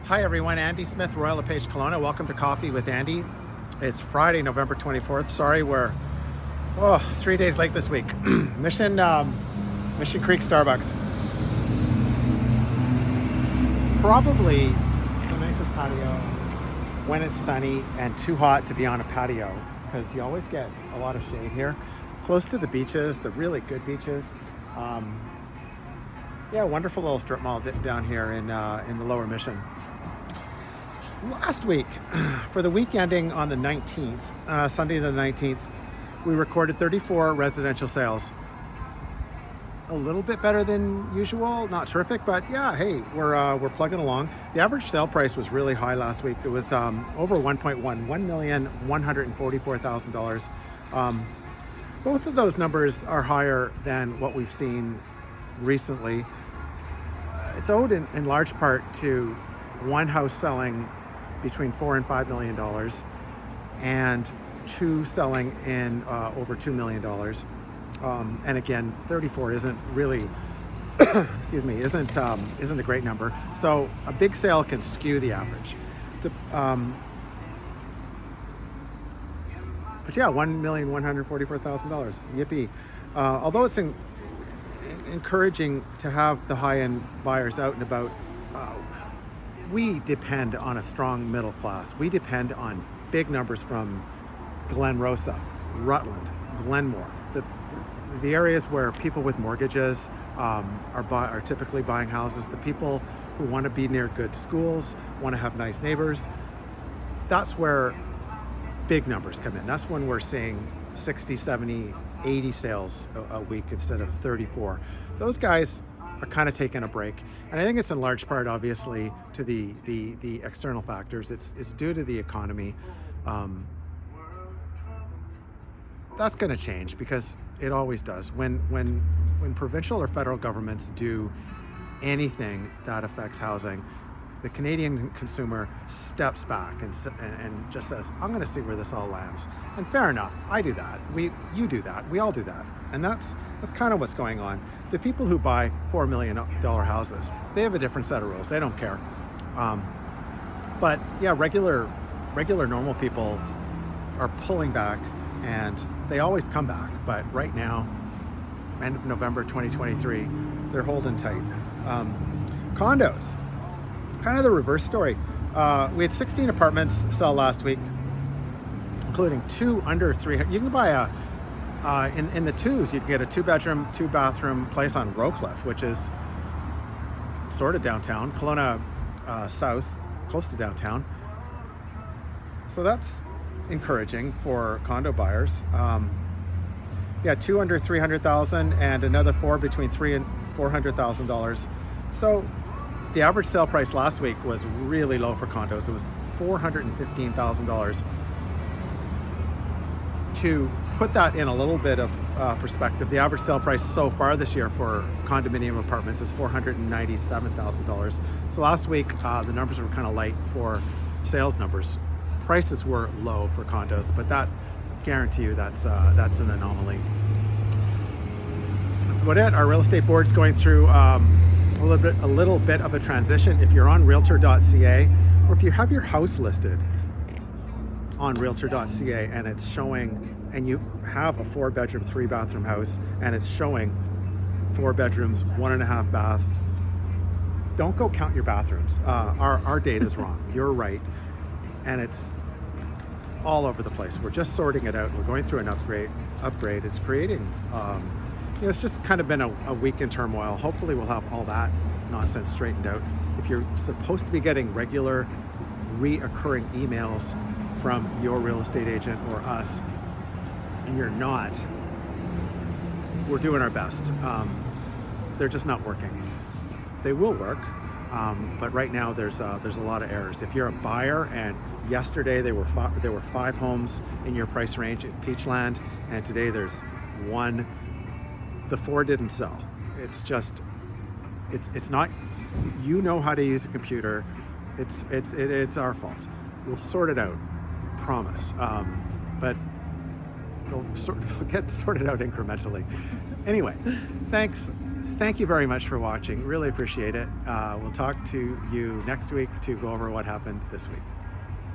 Hi everyone, Andy Smith, Royal LePage Kelowna. Welcome to Coffee with Andy. It's Friday, November 24th. Sorry, we're 3 days late this week. Mission Creek Starbucks. Probably the nicest patio when it's sunny and too hot to be on a patio, because you always get a lot of shade here. Close to the beaches, the really good beaches. Wonderful little strip mall down here in the Lower Mission. Last week, for the week ending on the 19th, Sunday the 19th, we recorded 34 residential sales. A little bit better than usual, not terrific, but yeah, hey, we're plugging along. The average sale price was really high last week. It was over $1,144,000. Both of those numbers are higher than what we've seen recently. It's owed in large part to one house selling between $4 and $5 million and two selling in over $2 million. And again, 34 isn't really, isn't a great number. So a big sale can skew the average. But yeah, $1,144,000. Yippee! Although it's encouraging to have the high-end buyers out and about, we depend on a strong middle class. We depend on big numbers from Glenrosa, Rutland, Glenmore, the areas where people with mortgages are typically buying houses, the people who want to be near good schools, want to have nice neighbors. That's where big numbers come in. That's when we're seeing 60, 70, 80 sales a week instead of 34. Those guys are kind of taking a break. And I think it's in large part, obviously, to the external factors. It's due to the economy. That's going to change because it always does. When provincial or federal governments do anything that affects housing, the Canadian consumer steps back and just says, I'm going to see where this all lands. And fair enough, I do that. You do that. We all do that. And that's kind of what's going on. The people who buy $4 million houses, they have a different set of rules. They don't care. But yeah, regular normal people are pulling back, and they always come back. But right now, end of November 2023, they're holding tight. Condos, kind of the reverse story. We had 16 apartments sell last week, including two under 300. You can buy in the twos, you can get a 2-bedroom, 2-bathroom place on Rowcliffe, which is sort of downtown, Kelowna South, close to downtown. So that's encouraging for condo buyers. Two under 300,000 and another four between $300,000 and $400,000. So the average sale price last week was really low for condos. It was $415,000. To put that in a little bit of perspective, the average sale price so far this year for condominium apartments is $497,000. So last week, the numbers were kind of light for sales numbers. Prices were low for condos, but that, guarantee you, that's an anomaly. That's about it. Our real estate board's going through a little bit of a transition. If you're on realtor.ca, or if you have your house listed on realtor.ca and it's showing, and you have a 4-bedroom, 3-bathroom house and it's showing 4 bedrooms, 1.5 baths, don't go count your bathrooms. Our data is wrong. You're right. And it's all over the place. We're just sorting it out. We're going through an upgrade. It's creating, it's just kind of been a week in turmoil. Hopefully we'll have all that nonsense straightened out. If you're supposed to be getting regular, reoccurring emails from your real estate agent or us, and you're not, we're doing our best. They're just not working. They will work, but right now there's a lot of errors. If you're a buyer and yesterday there were 5 homes in your price range in Peachland, and today there's 1, the 4 didn't sell. It's just, it's not, you know how to use a computer. It's our fault. We'll sort it out, promise. But they'll get sorted out incrementally. Anyway, thanks Thank you very much for watching. Really appreciate it. We'll talk to you next week to go over what happened this week.